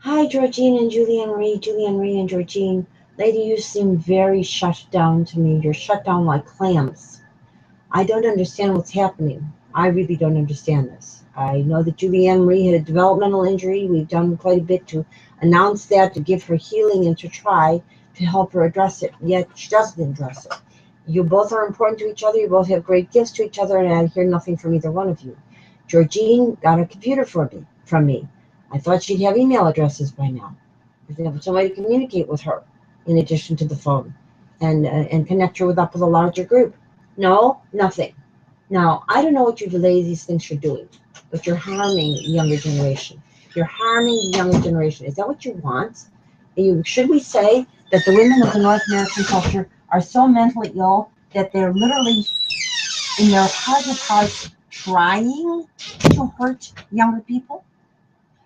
Hi, Georgine and Julianne Marie and Georgine. Lady, you seem very shut down to me. You're shut down like clams. I don't understand what's happening. I really don't understand this. I know that Julianne Marie had a developmental injury. We've done quite a bit to announce that, to give her healing, and to try to help her address it. Yet she doesn't address it. You both are important to each other. You both have great gifts to each other, and I hear nothing from either one of you. Georgine got a computer from me. I thought she'd have email addresses by now. I'd have somebody to communicate with her in addition to the phone and connect her with a larger group. No, nothing. Now, I don't know what you ladies think you're doing, but you're harming the younger generation. You're harming the younger generation. Is that what you want? Should we say that the women of the North American culture are so mentally ill that they're literally, in their heart of hearts, trying to hurt younger people?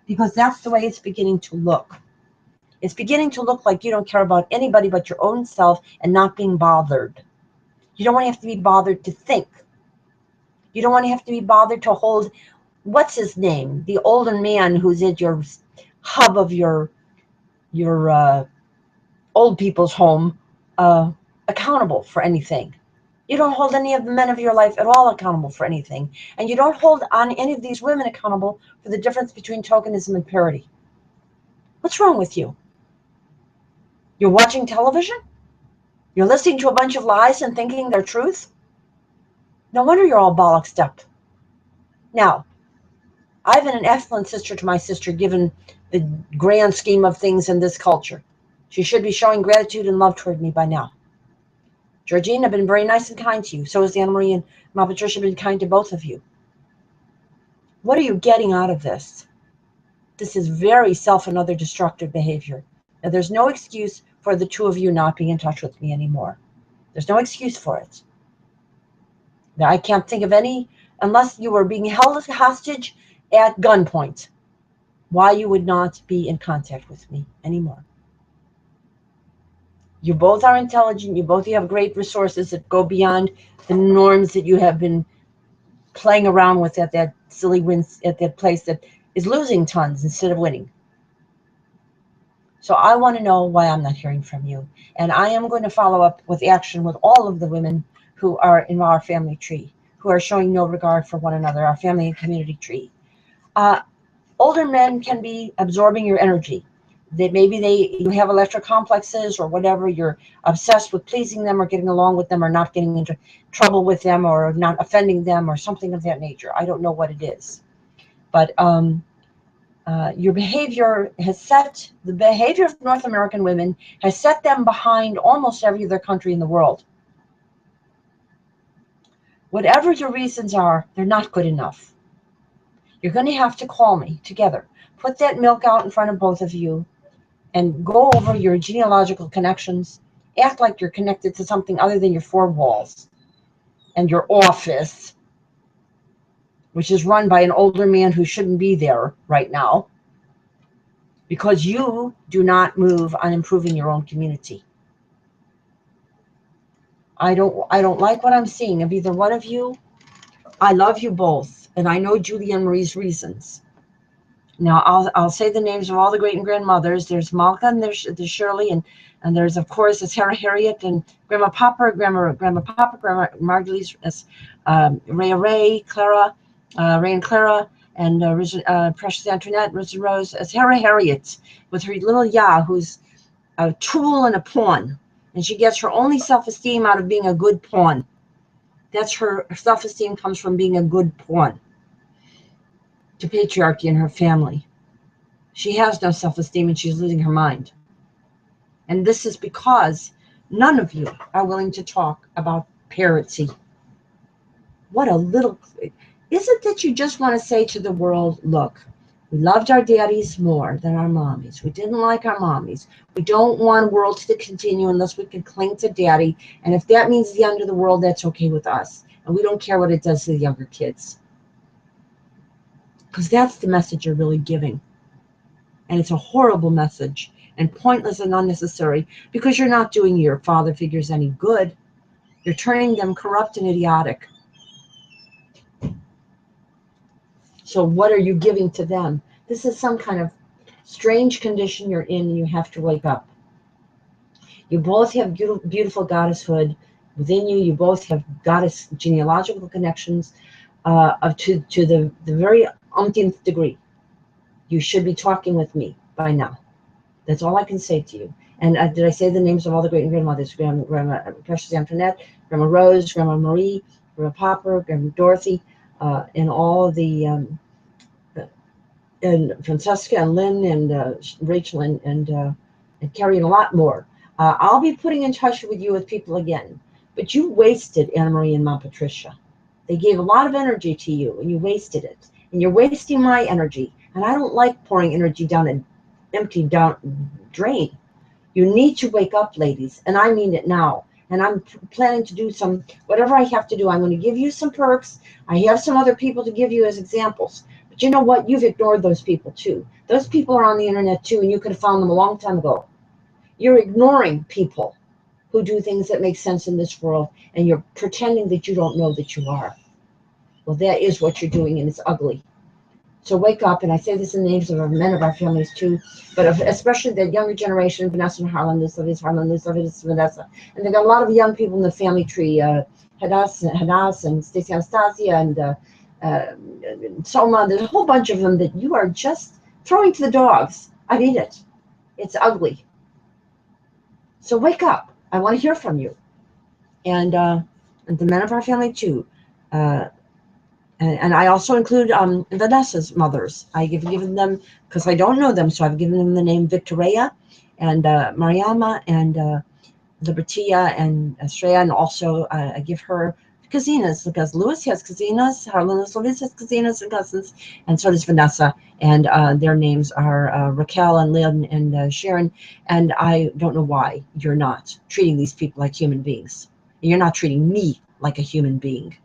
Because that's the way it's beginning to look. It's beginning to look like you don't care about anybody but your own self and not being bothered. You don't want to have to be bothered to think. You don't want to have to be bothered to hold, what's his name? The older man who's at your hub of your old people's home accountable for anything. You don't hold any of the men of your life at all accountable for anything. And you don't hold on any of these women accountable for the difference between tokenism and parity. What's wrong with you? You're watching television? You're listening to a bunch of lies and thinking they're truth? No wonder you're all bollocksed up. Now, I've been an excellent sister to my sister given the grand scheme of things in this culture. She should be showing gratitude and love toward me by now. Georgine, I've been very nice and kind to you. So has Anna Marie and Ma Patricia been kind to both of you. What are you getting out of this? This is very self and other destructive behavior. Now, there's no excuse for the two of you not being in touch with me anymore. There's no excuse for it. Now, I can't think of any, unless you were being held hostage at gunpoint, why you would not be in contact with me anymore. You both are intelligent. You both have great resources that go beyond the norms that you have been playing around with at that silly wins at that place that is losing tons instead of winning. So I want to know why I'm not hearing from you. And I am going to follow up with action with all of the women who are in our family tree, who are showing no regard for one another, our family and community tree. Older men can be absorbing your energy. You have electric complexes or whatever. You're obsessed with pleasing them or getting along with them or not getting into trouble with them or not offending them or something of that nature. I don't know what it is, but your behavior has set, the behavior of North American women has set them behind almost every other country in the world. Whatever your reasons are, they're not good enough. You're going to have to call me together. Put that milk out in front of both of you and go over your genealogical connections. Act like you're connected to something other than your four walls and your office, which is run by an older man who shouldn't be there right now, because you do not move on improving your own community. I don't like what I'm seeing of either one of you. I love you both, and I know Julie Ann Marie's reasons. Now I'll say the names of all the great and grandmothers. There's Malka and there's Shirley, and there's of course it's Harriet and Grandma Papa, Grandma Papa, Grandma Marguerite, Ray, Clara, Ray and Clara, and Precious Antoinette, Rose, as Harriet with her little Ya, who's a tool and a pawn, and she gets her only self-esteem out of being a good pawn. That's her self-esteem comes from being a good pawn to patriarchy in her family. She has no self-esteem and she's losing her mind. And this is because none of you are willing to talk about parity. What a little, is it that you just want to say to the world, look, we loved our daddies more than our mommies. We didn't like our mommies. We don't want world to continue unless we can cling to daddy. And if that means the end of the world, that's okay with us. And we don't care what it does to the younger kids. Because that's the message you're really giving. And it's a horrible message and pointless and unnecessary, because you're not doing your father figures any good. You're turning them corrupt and idiotic. So what are you giving to them? This is some kind of strange condition you're in, and you have to wake up. You both have beautiful goddesshood within you. You both have goddess genealogical connections to the very umpteenth degree. You should be talking with me by now. That's all I can say to you. And did I say the names of all the great grandmothers? Grandma Precious Antoinette, Grandma Rose, Grandma Marie, Grandma Papa, Grandma Dorothy, and all of the, and Francesca and Lynn and Rachel and Carrie and a lot more. I'll be putting in touch with you with people again. But you wasted Anna Marie and Mom Patricia. They gave a lot of energy to you, and you wasted it. And you're wasting my energy. And I don't like pouring energy down an empty drain. You need to wake up, ladies. And I mean it now. And I'm planning to do whatever I have to do. I'm going to give you some perks. I have some other people to give you as examples. But you know what? You've ignored those people too. Those people are on the internet too, and you could have found them a long time ago. You're ignoring people who do things that make sense in this world, and you're pretending that you don't know that you are. Well, that is what you're doing, and it's ugly. So wake up, and I say this in the names of our men of our families too, but especially the younger generation, Vanessa and Harlan, Vanessa. And they've got a lot of young people in the family tree, Hadas and Stacey Anastasia and Soma. There's a whole bunch of them that you are just throwing to the dogs. I mean it. It's ugly. So wake up. I want to hear from you. And the men of our family too. And I also include Vanessa's mothers. I've given them, because I don't know them, so I've given them the name Victoria and Mariama and Libertia and Estrella, and also I give her cousines, because Louis has cousines, Harlan Louis has cousines and cousins, and so does Vanessa. And their names are Raquel and Lynn and Sharon. And I don't know why you're not treating these people like human beings. You're not treating me like a human being.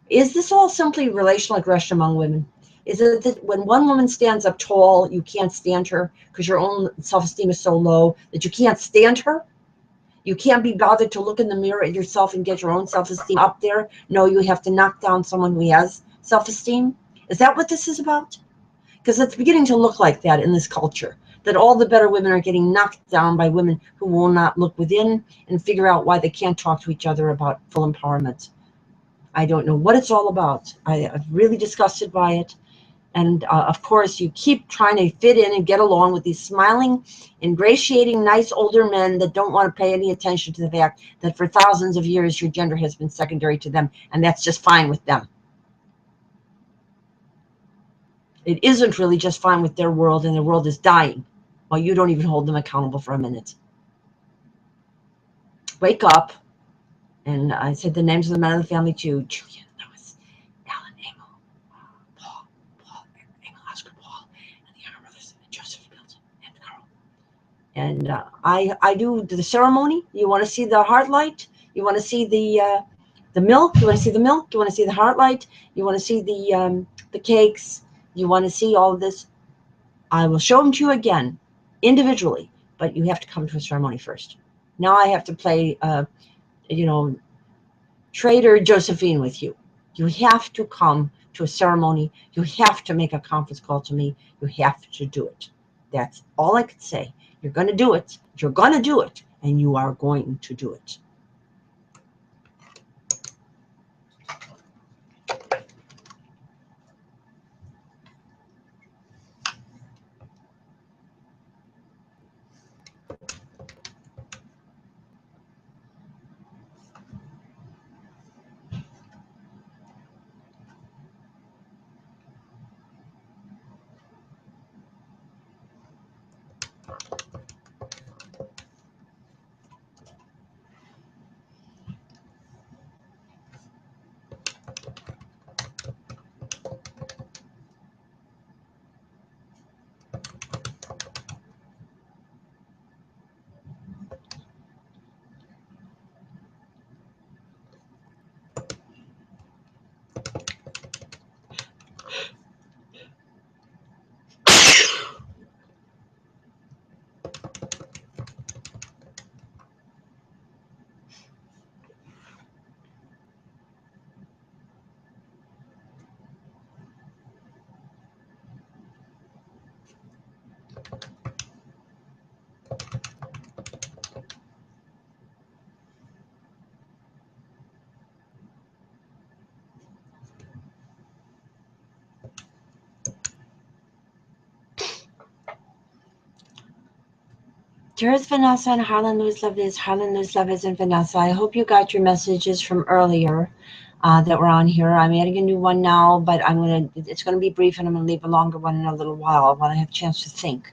Is this all simply relational aggression among women? Is it that when one woman stands up tall, you can't stand her because your own self-esteem is so low that you can't stand her? You can't be bothered to look in the mirror at yourself and get your own self-esteem up there? No, you have to knock down someone who has self-esteem? Is that what this is about? Because it's beginning to look like that in this culture, that all the better women are getting knocked down by women who will not look within and figure out why they can't talk to each other about full empowerment. I don't know what it's all about. I'm really disgusted by it. And of course, you keep trying to fit in and get along with these smiling, ingratiating, nice older men that don't want to pay any attention to the fact that for thousands of years your gender has been secondary to them, and that's just fine with them. It isn't really just fine with their world, and their world is dying while you don't even hold them accountable for a minute. Wake up. And I said the names of the men of the family too: Julian, Lois, Alan, Emil, Paul, Emil, Oscar, Paul, and the younger brothers, and Joseph, Milton, and Carl. And I do the ceremony. You want to see the heart light? You want to see the milk? You want to see the milk? You want to see the heart light? You want to see the cakes? You want to see all of this? I will show them to you again, individually, but you have to come to a ceremony first. Now I have to play, you know, Trader Josephine with you. You have to come to a ceremony. You have to make a conference call to me. You have to do it. That's all I could say. You're going to do it. You're going to do it, and you are going to do it. Here's Vanessa and Harlan Luz Lovez. Harlan Luz Lovez and Vanessa. I hope you got your messages from earlier that were on here. I'm adding a new one now, but it's gonna be brief, and I'm gonna leave a longer one in a little while when I have a chance to think.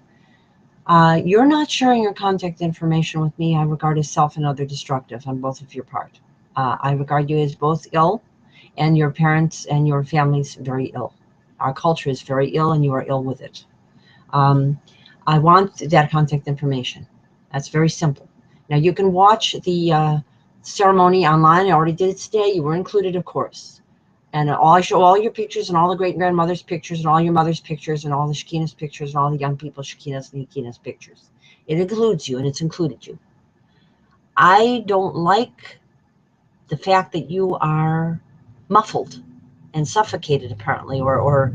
You're not sharing your contact information with me. I regard as self and other destructive on both of your part. I regard you as both ill, and your parents and your family's very ill. Our culture is very ill, and you are ill with it. I want that contact information. That's very simple. Now you can watch the ceremony online. I already did it today. You were included, of course. And I show all your pictures and all the great-grandmother's pictures and all your mother's pictures and all the Shekinah's pictures and all the young people's Shekinah's and Shekinah's pictures. It includes you, and it's included you. I don't like the fact that you are muffled and suffocated, apparently, or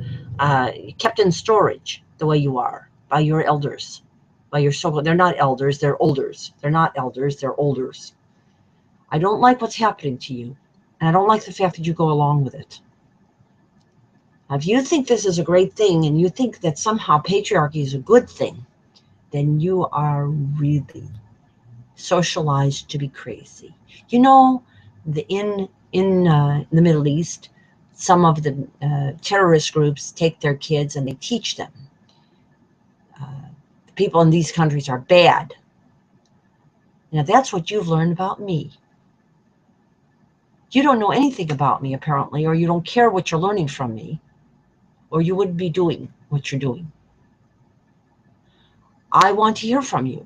kept in storage the way you are by your elders, by your so-called, they're not elders, they're olders. They're not elders, they're olders. I don't like what's happening to you, and I don't like the fact that you go along with it. Now, if you think this is a great thing, and you think that somehow patriarchy is a good thing, then you are really socialized to be crazy. You know, in the Middle East, some of the terrorist groups take their kids and they teach them. People in these countries are bad. Now, that's what you've learned about me. You don't know anything about me, apparently, or you don't care what you're learning from me, or you wouldn't be doing what you're doing. I want to hear from you.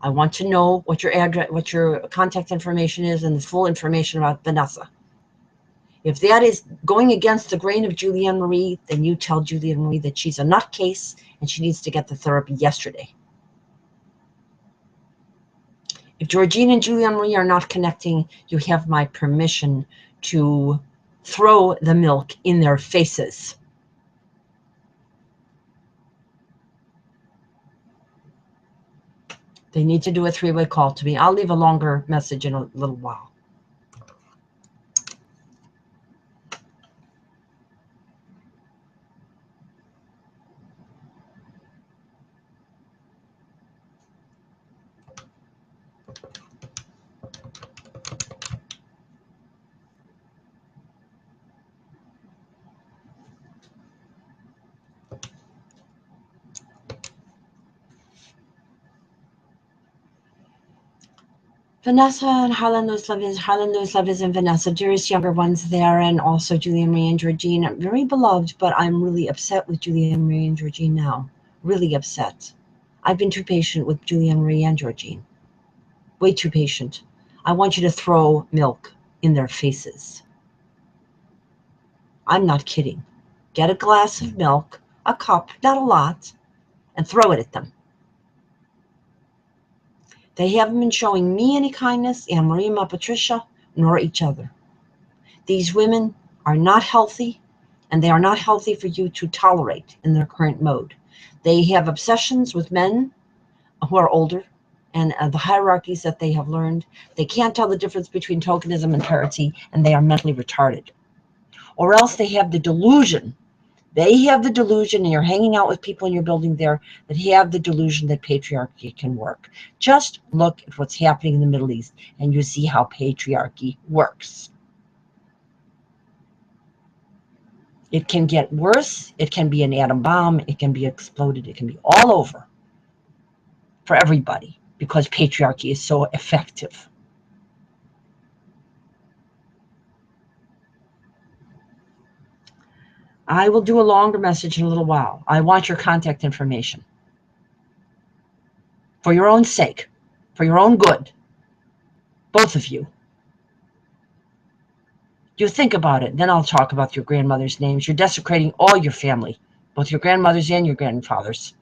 I want to know what your address, what your contact information is, and the full information about Vanessa. If that is going against the grain of Julianne Marie, then you tell Julianne Marie that she's a nutcase and she needs to get the therapy yesterday. If Georgine and Julianne Marie are not connecting, you have my permission to throw the milk in their faces. They need to do a three-way call to me. I'll leave a longer message in a little while. Vanessa and Harlan Lewis and Vanessa, dearest younger ones there, and also Julia Marie and Georgine. I'm very beloved, but I'm really upset with Julia Marie and Georgine now. Really upset. I've been too patient with Julia Marie and Georgine. Way too patient. I want you to throw milk in their faces. I'm not kidding. Get a glass of milk, a cup, not a lot, and throw it at them. They haven't been showing me any kindness, Anne Marie, Ma Patricia, nor each other. These women are not healthy, and they are not healthy for you to tolerate in their current mode. They have obsessions with men who are older, and the hierarchies that they have learned. They can't tell the difference between tokenism and parity, and they are mentally retarded. Or else they have the delusion. They have the delusion, and you're hanging out with people in your building there that have the delusion that patriarchy can work. Just look at what's happening in the Middle East, and you see how patriarchy works. It can get worse. It can be an atom bomb. It can be exploded. It can be all over for everybody because patriarchy is so effective. I will do a longer message in a little while. I want your contact information. For your own sake, for your own good, both of you. You think about it, then I'll talk about your grandmother's names. You're desecrating all your family, both your grandmothers and your grandfathers.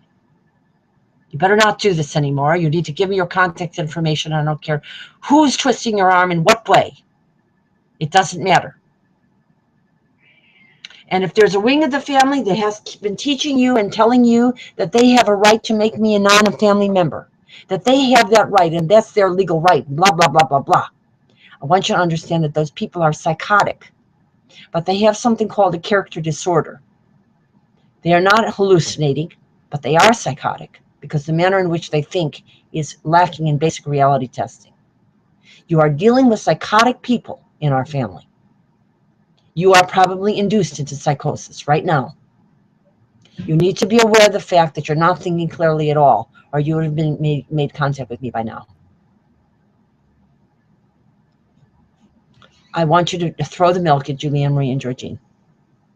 You better not do this anymore. You need to give me your contact information. I don't care who's twisting your arm in what way. It doesn't matter. And if there's a wing of the family that has been teaching you and telling you that they have a right to make me a non-family member, that they have that right and that's their legal right, blah, blah, blah, blah, blah. I want you to understand that those people are psychotic, but they have something called a character disorder. They are not hallucinating, but they are psychotic because the manner in which they think is lacking in basic reality testing. You are dealing with psychotic people in our family. You are probably induced into psychosis right now. You need to be aware of the fact that you're not thinking clearly at all, or you would have been made contact with me by now. I want you to throw the milk at Julianne Marie and Georgine.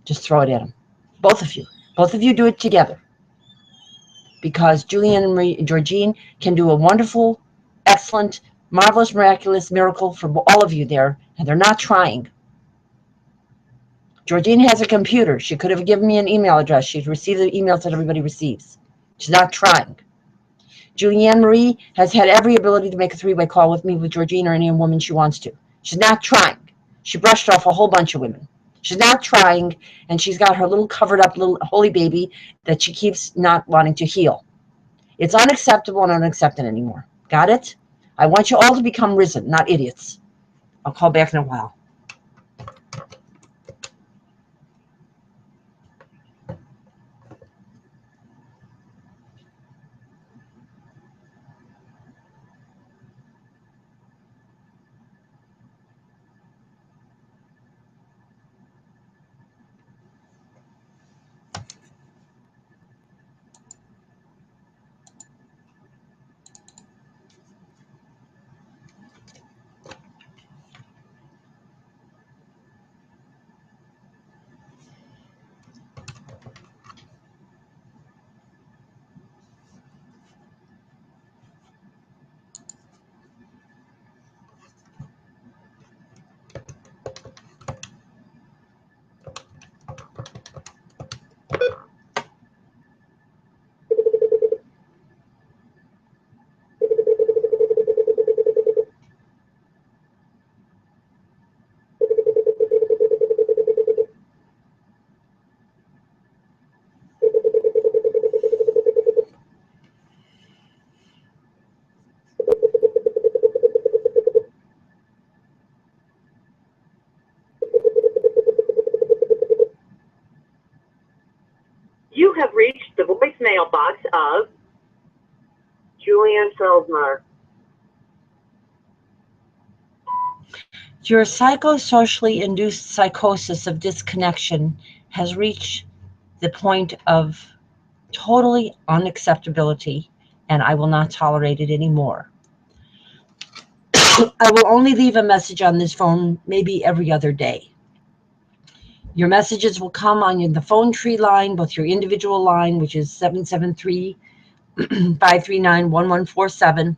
Just throw it at them. Both of you. Both of you do it together. Because Julianne Marie and Georgine can do a wonderful, excellent, marvelous, miraculous miracle for all of you there, and they're not trying. Georgine has a computer. She could have given me an email address. She'd receive the emails that everybody receives. She's not trying. Julianne Marie has had every ability to make a three-way call with me, with Georgine, or any woman she wants to. She's not trying. She brushed off a whole bunch of women. She's not trying, and she's got her little covered up little holy baby that she keeps not wanting to heal. It's unacceptable and unaccepted anymore. Got it? I want you all to become risen, not idiots. I'll call back in a while. You have reached the voicemail box of Julian Feldmar. Your psychosocially induced psychosis of disconnection has reached the point of totally unacceptability, and I will not tolerate it anymore. I will only leave a message on this phone maybe every other day. Your messages will come on the phone tree line, both your individual line, which is 773-539-1147,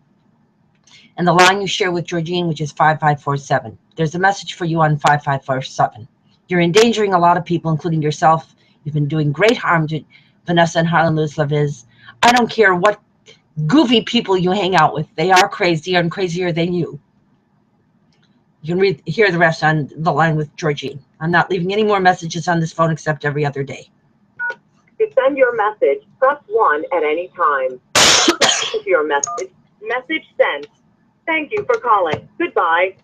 and the line you share with Georgine, which is 5547. There's a message for you on 5547. You're endangering a lot of people, including yourself. You've been doing great harm to Vanessa and Harlan Lewis Leviz. I don't care what goofy people you hang out with. They are crazy and crazier than you. You can hear the rest on the line with Georgine. I'm not leaving any more messages on this phone except every other day. To send your message, press 1 at any time. To your message, message sent. Thank you for calling. Goodbye.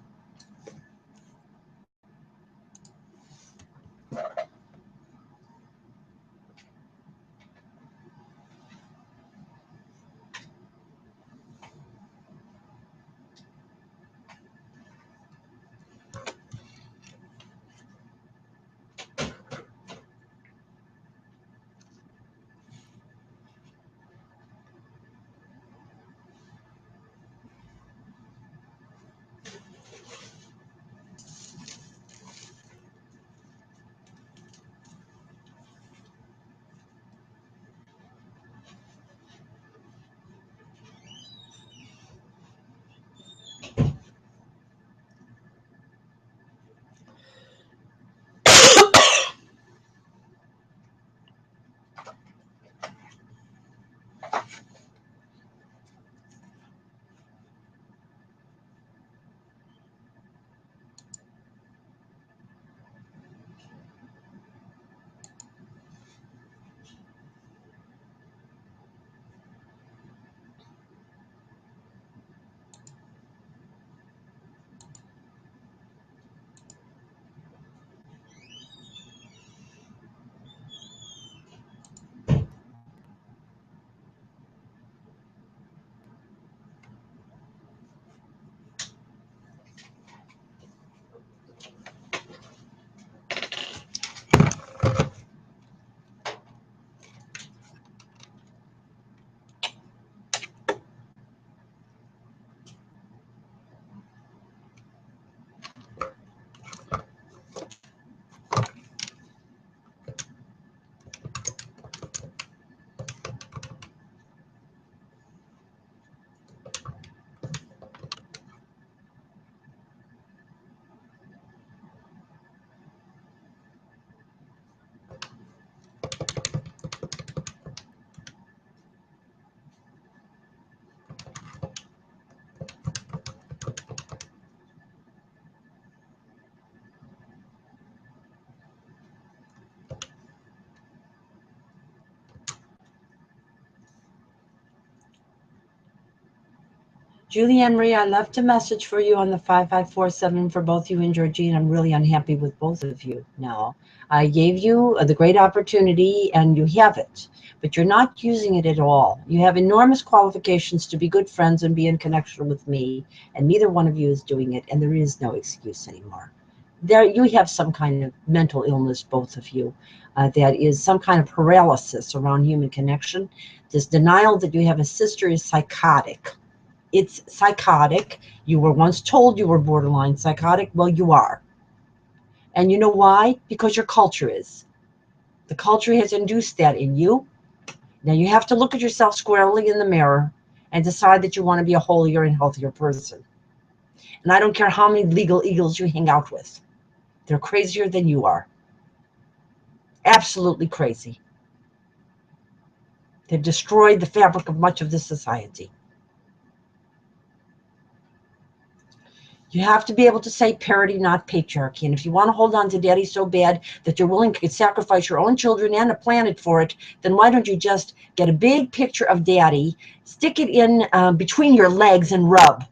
Julianne Marie, I left a message for you on the 5547 for both you and Georgine. I'm really unhappy with both of you now. I gave you the great opportunity and you have it, but you're not using it at all. You have enormous qualifications to be good friends and be in connection with me, and neither one of you is doing it, and there is no excuse anymore. There, you have some kind of mental illness, both of you. That is some kind of paralysis around human connection. This denial that you have a sister is psychotic. It's psychotic. You were once told you were borderline psychotic. Well, you are. And you know why? Because your culture is. The culture has induced that in you. Now you have to look at yourself squarely in the mirror and decide that you want to be a holier and healthier person. And I don't care how many legal eagles you hang out with. They're crazier than you are. Absolutely crazy. They've destroyed the fabric of much of this society. You have to be able to say parity, not patriarchy. And if you want to hold on to daddy so bad that you're willing to sacrifice your own children and a planet for it, then why don't you just get a big picture of daddy, stick it in between your legs and rub.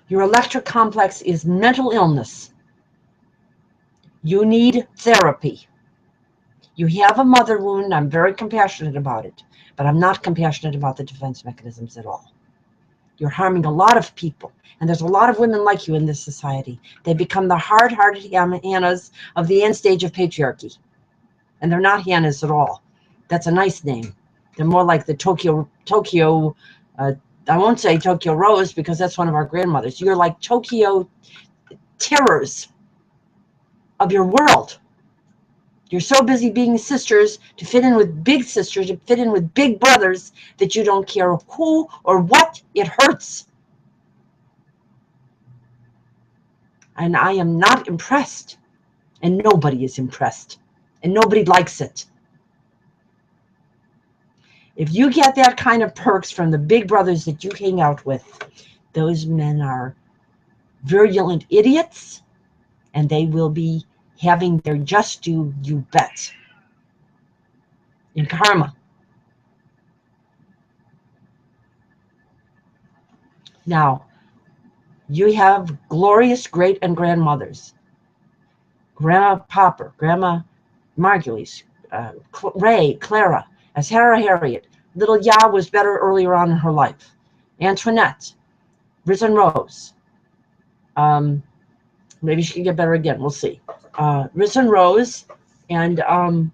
Your electric complex is mental illness. You need therapy. You have a mother wound. I'm very compassionate about it, but I'm not compassionate about the defense mechanisms at all. You're harming a lot of people, and there's a lot of women like you in this society. They become the hard-hearted Hannahs of the end stage of patriarchy, and they're not Hannahs at all. That's a nice name. They're more like the Tokyo, I won't say Tokyo Rose because that's one of our grandmothers. You're like Tokyo terrors of your world. You're so busy being sisters to fit in with big sisters, to fit in with big brothers, that you don't care who or what. It hurts. And I am not impressed. And nobody is impressed. And nobody likes it. If you get that kind of perks from the big brothers that you hang out with, those men are virulent idiots, and they will be having their just due, you bet, in karma. Now, you have glorious great and grandmothers. Grandma Popper, Grandma Margulies, Ray, Clara, Sarah Harriet. Little Ya was better earlier on in her life. Antoinette, Risen Rose. Maybe she can get better again. We'll see. Risen Rose and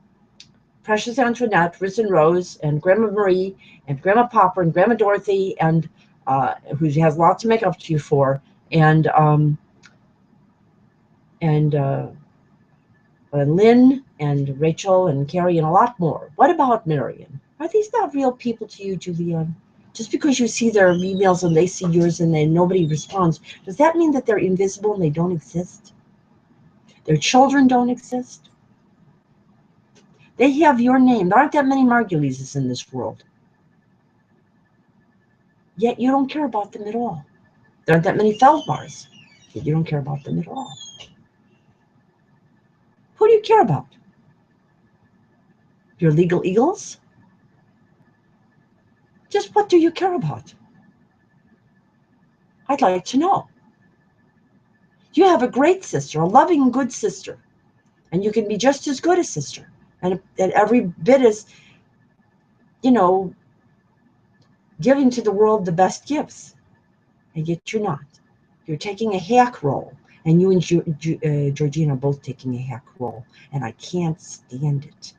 Precious Antoinette, Risen Rose, and Grandma Marie, and Grandma Popper, and Grandma Dorothy, and who has lots to make up to you for, and Lynn, and Rachel, and Carrie, and a lot more. What about Marion? Are these not real people to you, Julianne? Just because you see their emails and they see yours and then nobody responds, does that mean that they're invisible and they don't exist? Their children don't exist? They have your name. There aren't that many Margulises in this world. Yet you don't care about them at all. There aren't that many Feldmars. Yet you don't care about them at all. Who do you care about? Your legal eagles? Just what do you care about? I'd like to know. You have a great sister, a loving, good sister, and you can be just as good a sister, and every bit as, you know, giving to the world the best gifts, and yet you're not. You're taking a hack role, and you and Georgina are both taking a hack role, and I can't stand it.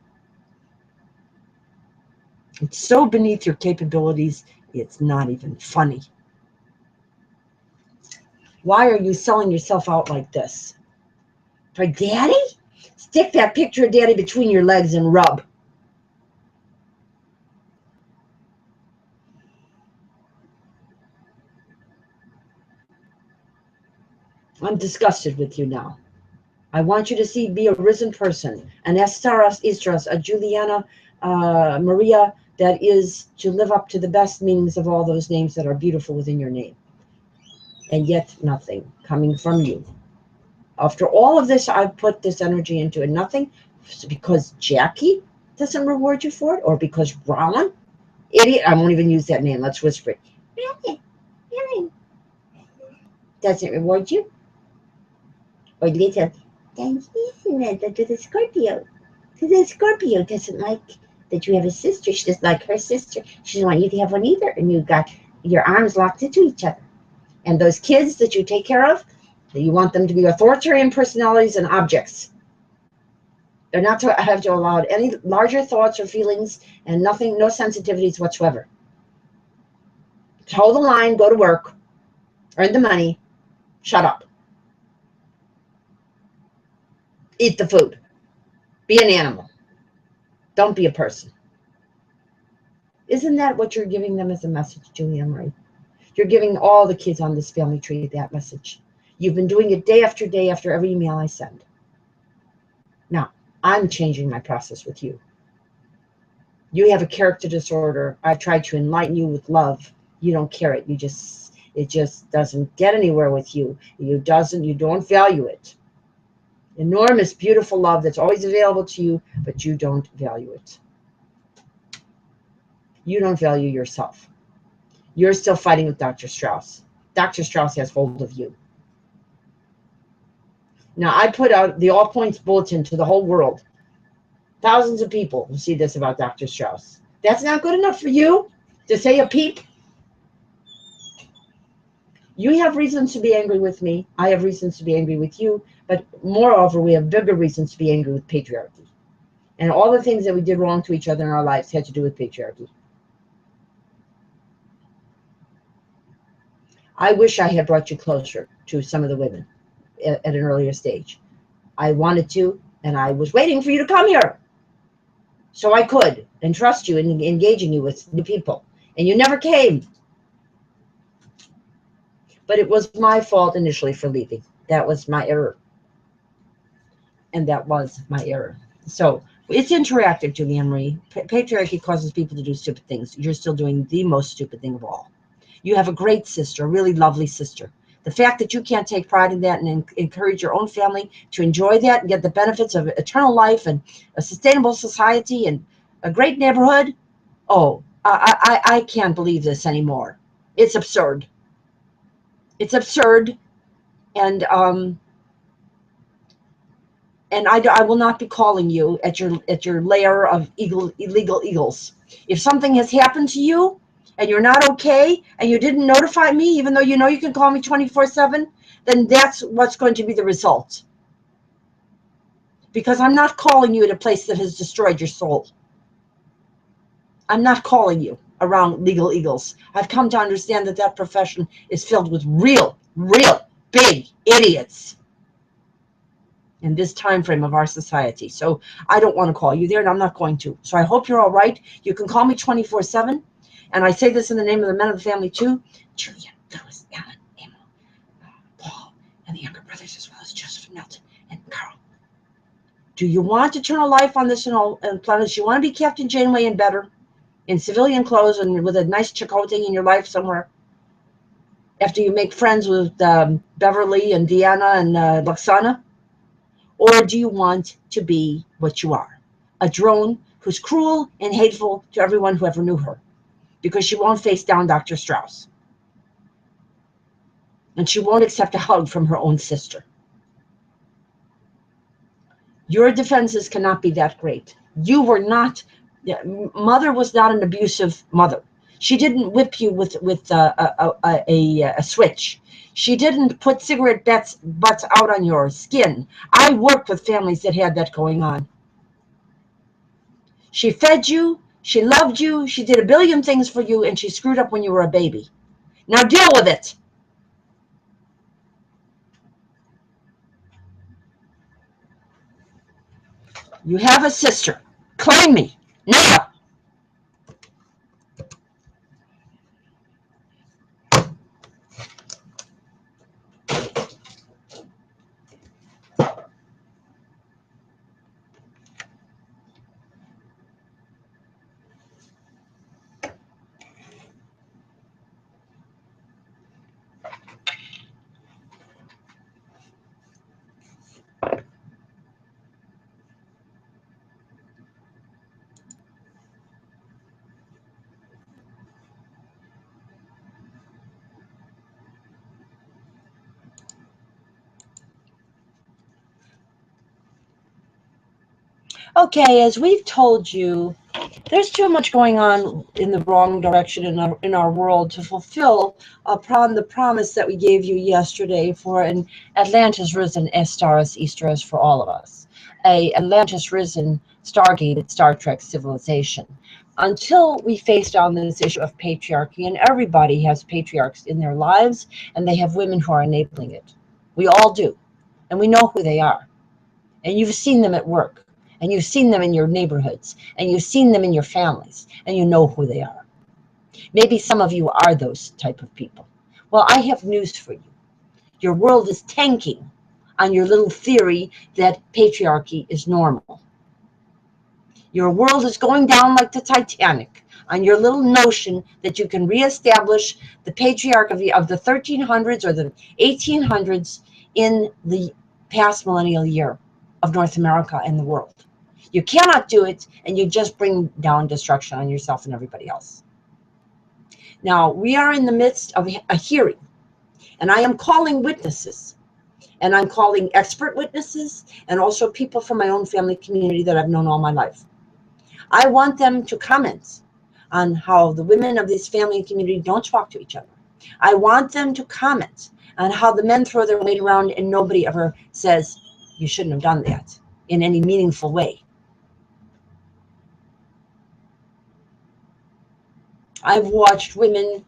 It's so beneath your capabilities, it's not even funny. Why are you selling yourself out like this? For Daddy? Stick that picture of Daddy between your legs and rub. I'm disgusted with you now. I want you to be a risen person, an SZTARRISZE, a Juliana Maria, that is to live up to the best meanings of all those names that are beautiful within your name. And yet nothing coming from you. After all of this, I've put this energy into it. Nothing because Jackie doesn't reward you for it, or because Roland, idiot, I won't even use that name. Let's whisper it. Doesn't reward you. Or little, to the Scorpio. Because the Scorpio doesn't like that you have a sister. She doesn't like her sister. She doesn't want you to have one either. And you've got your arms locked into each other. And those kids that you take care of, you want them to be authoritarian personalities and objects. They're not to have to allow any larger thoughts or feelings, and nothing, no sensitivities whatsoever. Toe the line, go to work, earn the money, shut up. Eat the food. Be an animal. Don't be a person. Isn't that what you're giving them as a message, Julianne Marie? You're giving all the kids on this family tree that message. You've been doing it day after day after every email I send. Now, I'm changing my process with you. You have a character disorder. I've tried to enlighten you with love. You don't care it. It just doesn't get anywhere with you. You don't value it. Enormous, beautiful love that's always available to you, but you don't value it. You don't value yourself. You're still fighting with Dr. Strauss. Dr. Strauss has hold of you. Now, I put out the All Points Bulletin to the whole world. Thousands of people who see this about Dr. Strauss. That's not good enough for you to say a peep? You have reasons to be angry with me. I have reasons to be angry with you. But moreover, we have bigger reasons to be angry with patriarchy. And all the things that we did wrong to each other in our lives had to do with patriarchy. I wish I had brought you closer to some of the women at an earlier stage. I wanted to, and I was waiting for you to come here so I could and trust you in engaging you with new people. And you never came. But it was my fault initially for leaving. That was my error. And that was my error. So it's interactive, Julianne Marie. Patriarchy causes people to do stupid things. You're still doing the most stupid thing of all. You have a great sister, a really lovely sister. The fact that you can't take pride in that and encourage your own family to enjoy that and get the benefits of eternal life and a sustainable society and a great neighborhood. Oh, I can't believe this anymore. It's absurd. It's absurd. And I will not be calling you at your lair of illegal eagles. If something has happened to you and you're not okay and you didn't notify me, even though you know you can call me 24/7, then that's what's going to be the result. Because I'm not calling you at a place that has destroyed your soul. I'm not calling you around legal eagles. I've come to understand that that profession is filled with real big idiots in this time frame of our society. So I don't want to call you there, and I'm not going to. So I hope you're all right. You can call me 24/7. And I say this in the name of the men of the family too. Julian, Phyllis, Alan, Emma, Paul, and the younger brothers, as well as Joseph, Milton, and Carl. Do you want eternal life on this planet? Do you want to be Captain Janeway and better, in civilian clothes and with a nice chicote in your life somewhere? After you make friends with Beverly and Deanna and Luxana? Or do you want to be what you are? A drone who's cruel and hateful to everyone who ever knew her. Because she won't face down Dr. Strauss. And she won't accept a hug from her own sister. Your defenses cannot be that great. You were not, mother was not an abusive mother. She didn't whip you with a switch. She didn't put cigarette butts out on your skin. I worked with families that had that going on. She fed you. She loved you. She did a billion things for you, and she screwed up when you were a baby. Now deal with it. You have a sister. Claim me now. Okay, as we've told you, there's too much going on in the wrong direction in our world to fulfill upon the promise that we gave you yesterday for an Atlantis risen SZTARRISHE for all of us. A Atlantis risen stargated Star Trek civilization. Until we face down this issue of patriarchy, and everybody has patriarchs in their lives, and they have women who are enabling it. We all do. And we know who they are. And you've seen them at work. And you've seen them in your neighborhoods, and you've seen them in your families, and you know who they are. Maybe some of you are those type of people. Well, I have news for you. Your world is tanking on your little theory that patriarchy is normal. Your world is going down like the Titanic on your little notion that you can reestablish the patriarchy of the 1300s or the 1800s in the past millennial year of North America and the world. You cannot do it, and you just bring down destruction on yourself and everybody else. Now, we are in the midst of a hearing, and I am calling witnesses, and I'm calling expert witnesses, and also people from my own family community that I've known all my life. I want them to comment on how the women of this family community don't talk to each other. I want them to comment on how the men throw their weight around, and nobody ever says, you shouldn't have done that in any meaningful way. I've watched women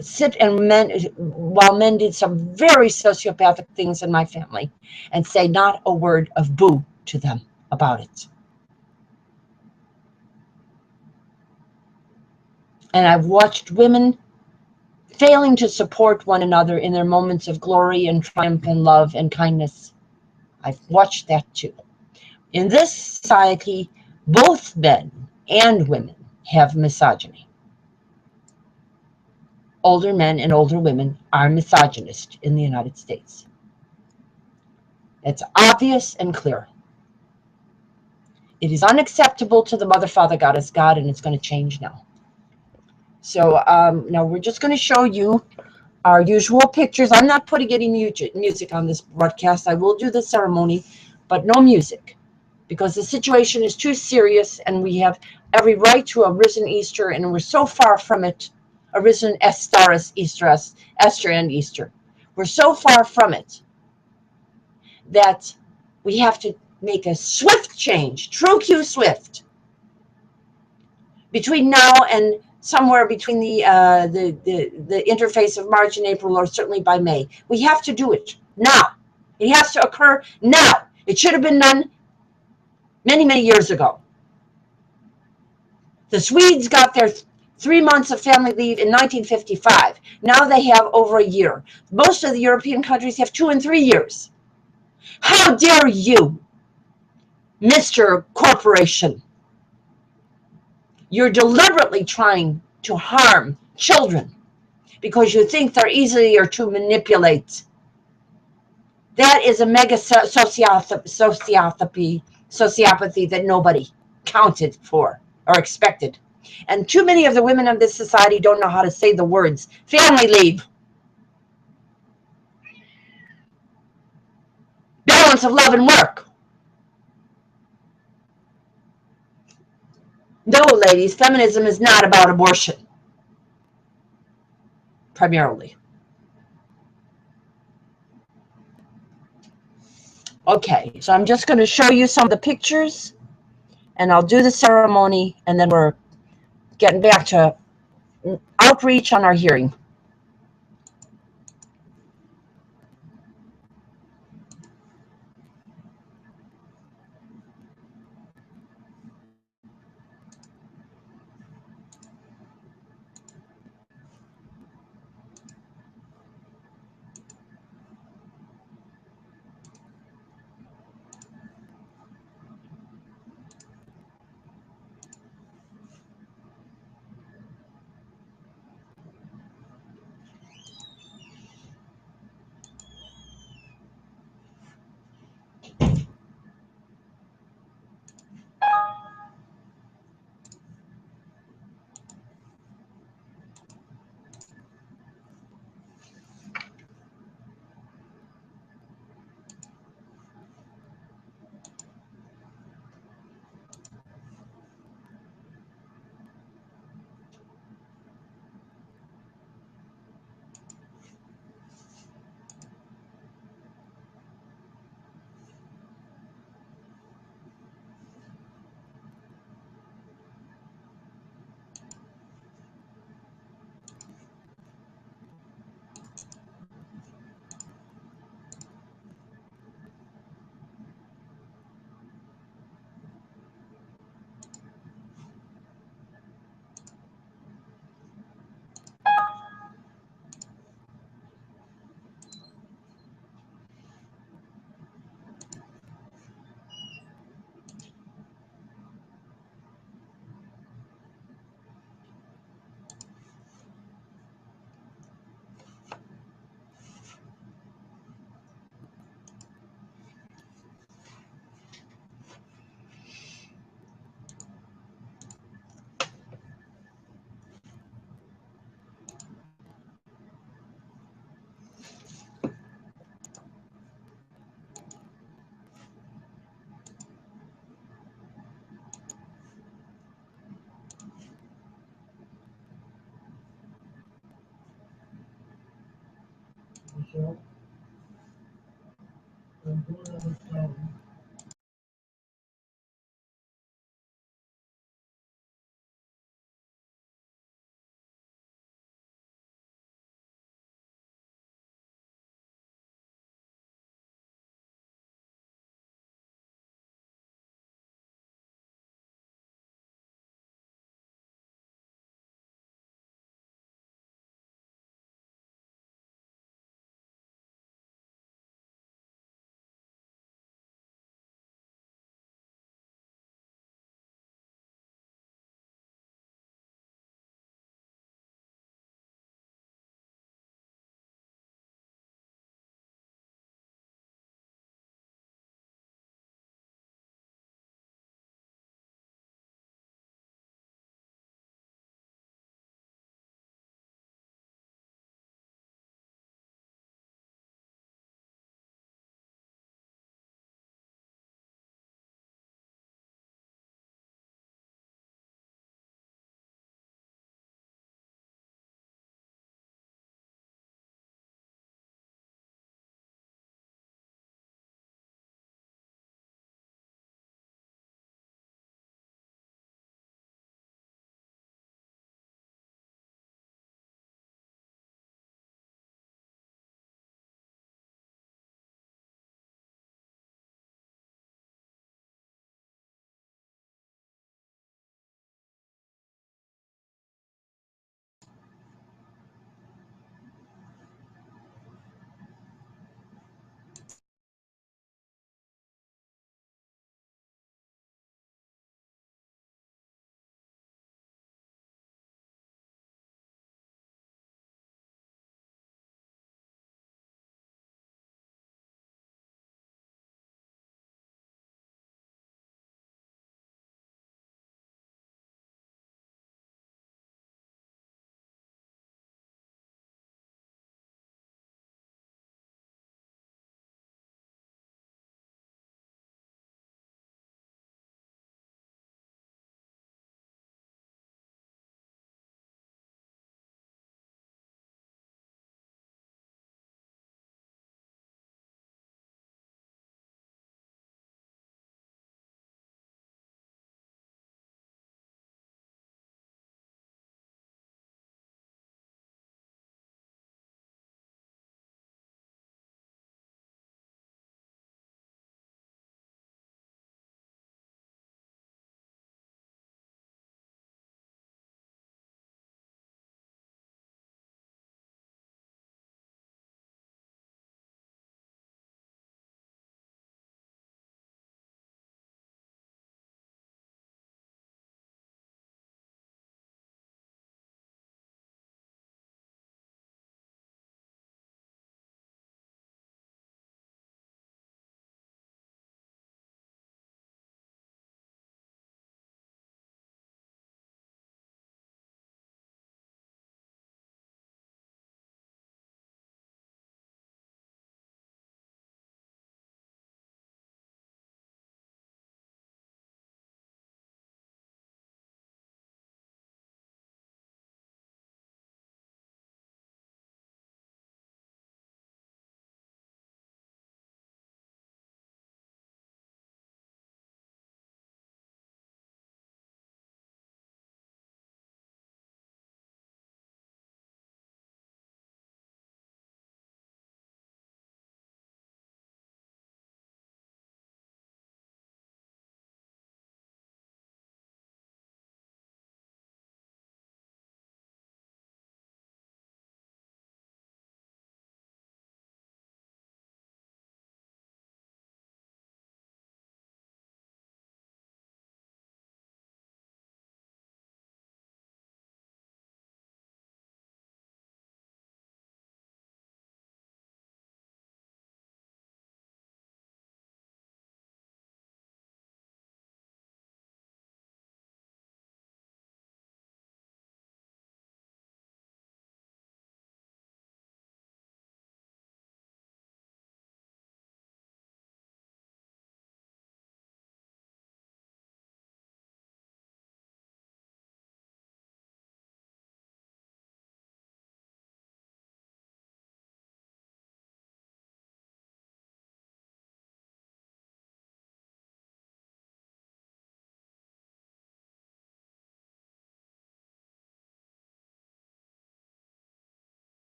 sit and while men did some very sociopathic things in my family, and say not a word of boo to them about it. And I've watched women failing to support one another in their moments of glory and triumph and love and kindness. I've watched that too. In this society, both men and women have misogyny. Older men and older women are misogynist in the United States. It's obvious and clear. It is unacceptable to the Mother, Father, Goddess, God, and it's going to change now. So now we're just going to show you our usual pictures. I'm not putting any music on this broadcast. I will do the ceremony, but no music, because the situation is too serious, and we have every right to a risen Easter, and we're so far from it. A risen SZTARRISZE, Esther and Easter. We're so far from it that we have to make a swift change, true Q swift, between now and somewhere between the interface of March and April, or certainly by May. We have to do it now. It has to occur now. It should have been done many, many years ago. The Swedes got their 3 months of family leave in 1955. Now they have over a year. Most of the European countries have 2 and 3 years. How dare you, Mr. Corporation? You're deliberately trying to harm children because you think they're easier to manipulate. That is a mega sociopathy that nobody counted for or expected. And too many of the women of this society don't know how to say the words family leave, balance of love and work. No, ladies, feminism is not about abortion, primarily. Okay, so I'm just going to show you some of the pictures, and I'll do the ceremony, and then we're getting back to outreach on our hearing.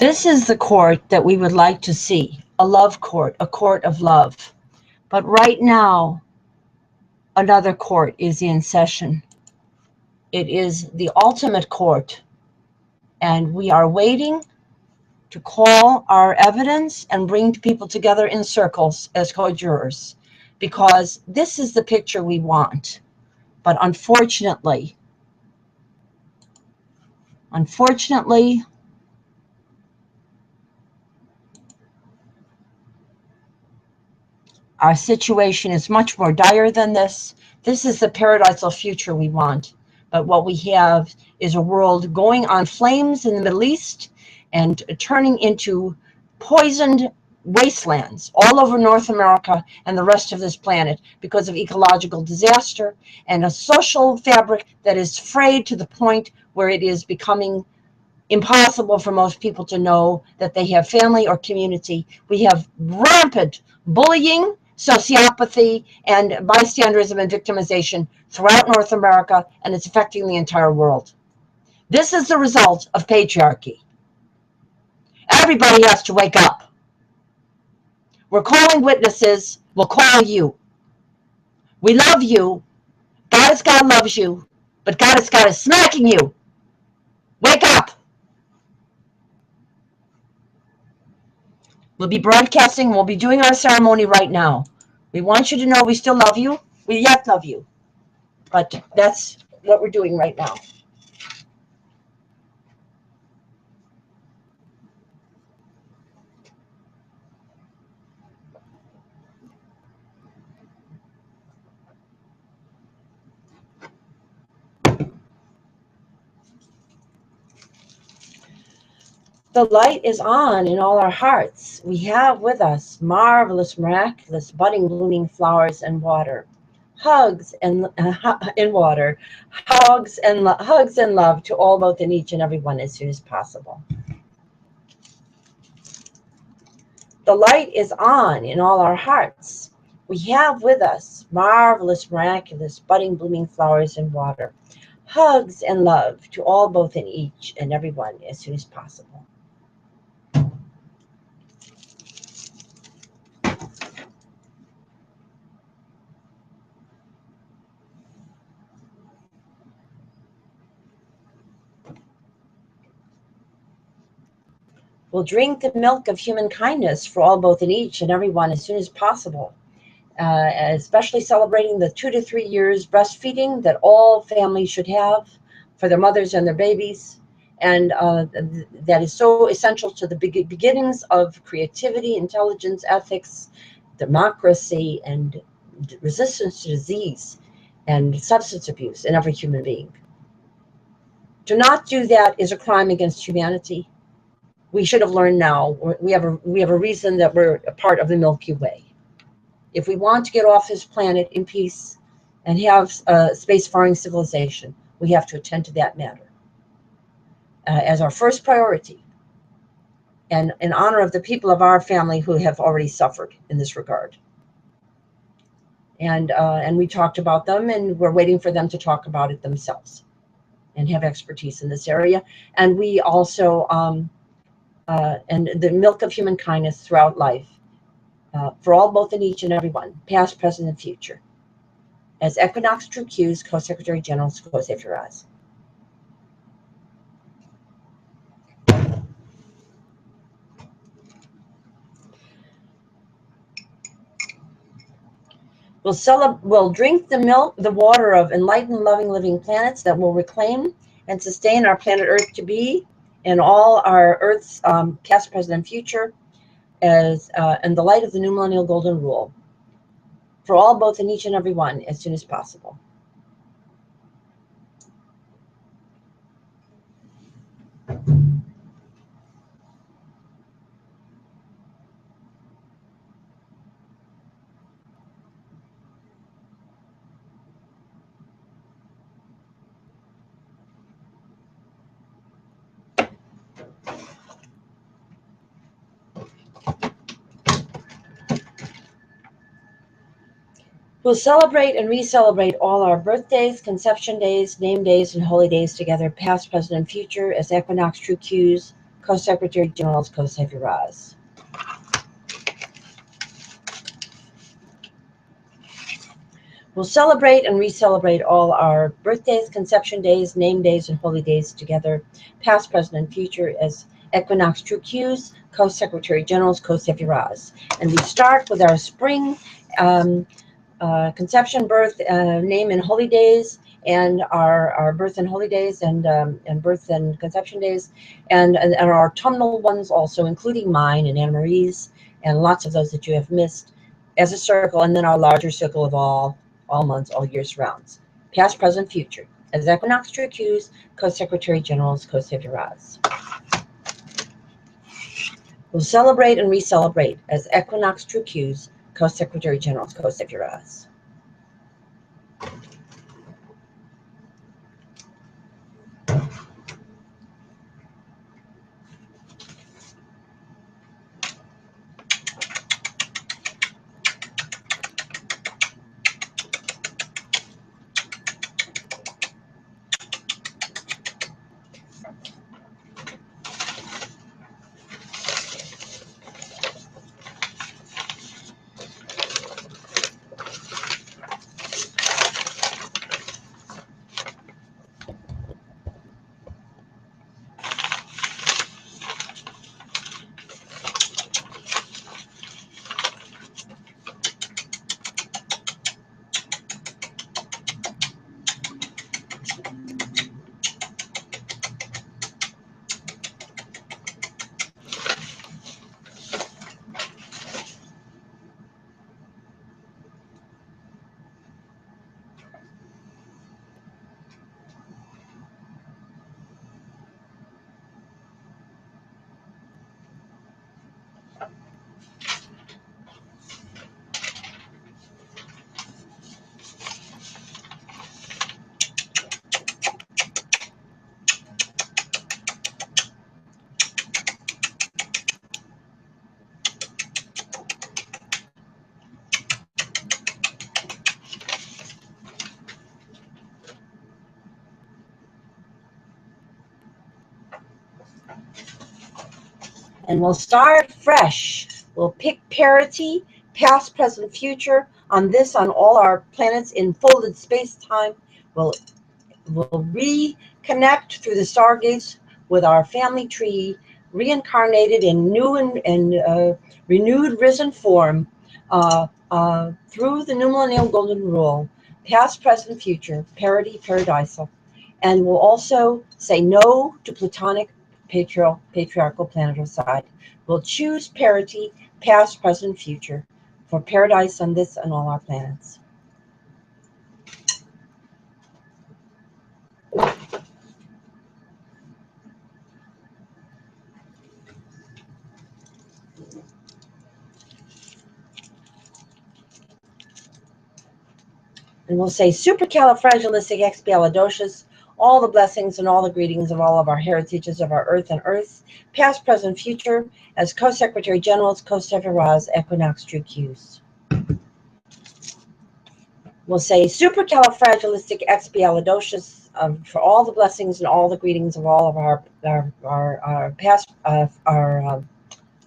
This is the court that we would like to see, a love court, a court of love. But right now, another court is in session. It is the ultimate court, and we are waiting to call our evidence and bring people together in circles as co-jurors, because this is the picture we want. But unfortunately, our situation is much more dire than this. This is the paradisal future we want. But what we have is a world going on flames in the Middle East and turning into poisoned wastelands all over North America and the rest of this planet because of ecological disaster and a social fabric that is frayed to the point where it is becoming impossible for most people to know that they have family or community. We have rampant bullying, sociopathy, and bystanderism and victimization throughout North America, and it's affecting the entire world. This is the result of patriarchy. Everybody has to wake up. We're calling witnesses. We'll call you. We love you. God loves you, but God is smacking you. Wake up. We'll be broadcasting. We'll be doing our ceremony right now. We want you to know we still love you. We yet love you. But that's what we're doing right now. The light is on in all our hearts. We have with us marvelous, miraculous, budding, blooming flowers and water. Hugs and in water. Hugs and love to all, both in each and every one, as soon as possible. The light is on in all our hearts. We have with us marvelous, miraculous, budding, blooming flowers and water. Hugs and love to all, both in each and every one, as soon as possible. We'll drink the milk of human kindness for all, both in each and every one, as soon as possible. Especially celebrating the 2 to 3 years breastfeeding that all families should have for their mothers and their babies. And that is so essential to the beginnings of creativity, intelligence, ethics, democracy, and resistance to disease and substance abuse in every human being. To not do that is a crime against humanity. We should have learned now. We have a reason that we're a part of the Milky Way. If we want to get off this planet in peace and have a space-faring civilization, we have to attend to that matter as our first priority, and in honor of the people of our family who have already suffered in this regard. And we talked about them, and we're waiting for them to talk about it themselves and have expertise in this area. And we also and the milk of human kindness throughout life, for all, both in each and every one, past, present, and future. As Equinox True Q's Co-Secretary General, Szhorter. We'll drink the water of enlightened, loving, living planets that will reclaim and sustain our planet Earth to be, and all our Earth's past, present, and future, as in the light of the new millennial golden rule, for all, both in each and every one, as soon as possible. We'll celebrate and re-celebrate all our birthdays, conception days, name days, and holy days together, past, present, and future, as Equinox True Q's Co-Secretary General's SZTARRISZE. We'll celebrate and re-celebrate all our birthdays, conception days, name days, and holy days together, past, present, and future, as Equinox True Q's Co-Secretary General's SZTARRIZE. And we start with our spring conception, birth, name, and holy days, and our birth and holy days, and birth and conception days, and our autumnal ones also, including mine and Anna Marie's, and lots of those that you have missed, as a circle, and then our larger circle of all months, all years rounds, past, present, future, as Equinox True Q's Co-Secretary General's SZTARRIZE. We'll celebrate and re-celebrate as Equinox True Q's Co-Secretary General's SZTARRIZE. And we'll start fresh. We'll pick parity, past, present, future, on all our planets in folded space-time. We'll reconnect through the stargates with our family tree, reincarnated in new and renewed risen form through the new millennial golden rule, past, present, future, parity, paradisal. And we'll also say no to Plutonic patriarchal planeticide. We'll choose parity, past, present, future, for paradise on this and all our planets. And we'll say supercalifragilisticexpialidocious, all the blessings and all the greetings of all of our heritages of our earth and earth, past, present, future, as Co-Secretary General's SZTARRIZE Equinox True Q's. We'll say supercalifragilisticexpialidocious for all the blessings and all the greetings of all of our past,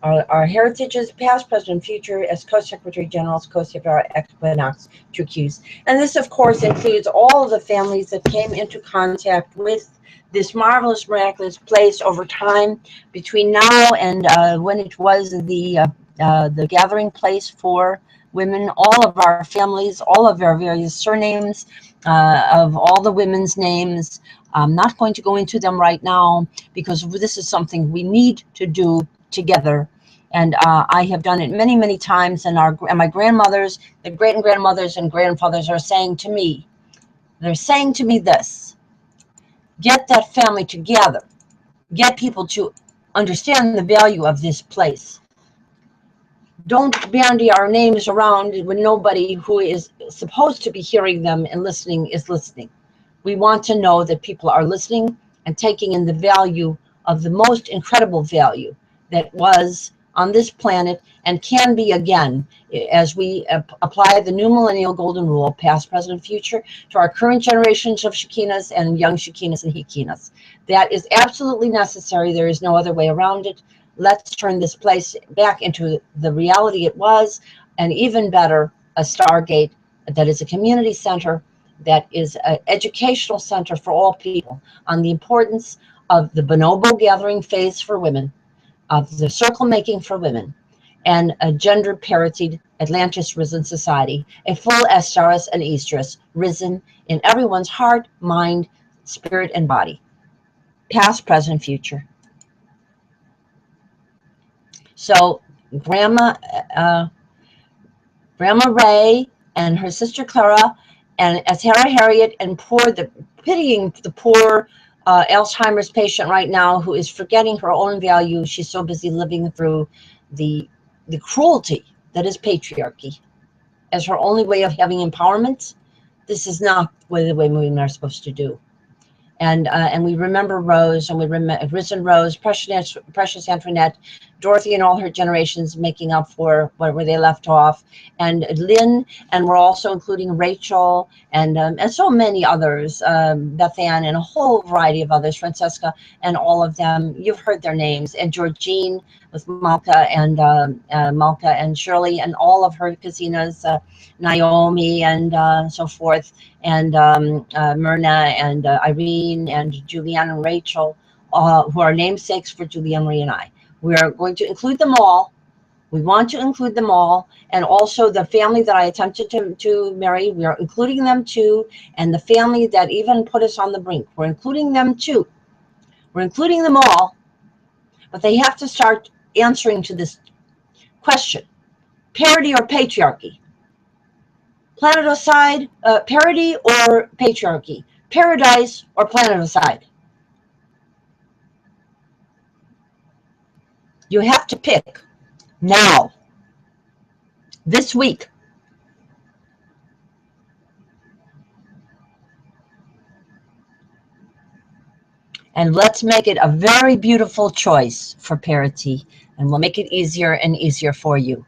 our heritages, past, present, and future, as Co-Secretary General's SZTARRIZE Equinox True Q's. And this, of course, includes all of the families that came into contact with this marvelous, miraculous place over time between now and when it was the gathering place for women, all of our families, all of our various surnames, of all the women's names. I'm not going to go into them right now because this is something we need to do together. And I have done it many, many times, and my grandmothers, the great-grandmothers and grandfathers are saying to me, they're saying to me this: get that family together, get people to understand the value of this place. Don't bandy our names around when nobody who is supposed to be hearing them and listening is listening. We want to know that people are listening and taking in the value of the most incredible value that was on this planet and can be again as we apply the new millennial golden rule, past, present, future, to our current generations of Shekinahs and young Shekinahs and Hekinahs. That is absolutely necessary. There is no other way around it. Let's turn this place back into the reality it was, and even better, a Stargate that is a community center, that is an educational center for all people on the importance of the bonobo gathering phase for women, of the circle making for women, and a gender parity Atlantis risen society, a full SZTARRISZE and EARTHSZ risen in everyone's heart, mind, spirit, and body, past, present, future. So Grandma Ray and her sister Clara and Sarah Harriet, and pitying the poor Alzheimer's patient right now who is forgetting her own value. She's so busy living through the cruelty that is patriarchy as her only way of having empowerment. This is not the way women are supposed to do. And we remember Rose, and we remember Risen Rose, Precious Antoinette, Dorothy and all her generations making up for where they left off, and Lynn, and we're also including Rachel and so many others, Beth Ann and a whole variety of others, Francesca and all of them. You've heard their names, and Georgine with Malka and Shirley and all of her casinas, Naomi and so forth, and Myrna and Irene and Julianne and Rachel, who are namesakes for Julianne Marie and I. We are going to include them all. We want to include them all, and also the family that I attempted to marry, we are including them too, and the family that even put us on the brink, we're including them too. We're including them all, but they have to start answering to this question: parity or patriarchy? Planeticide, parity or patriarchy? Paradise or planeticide? You have to pick now, this week. And let's make it a very beautiful choice for parity, and we'll make it easier and easier for you.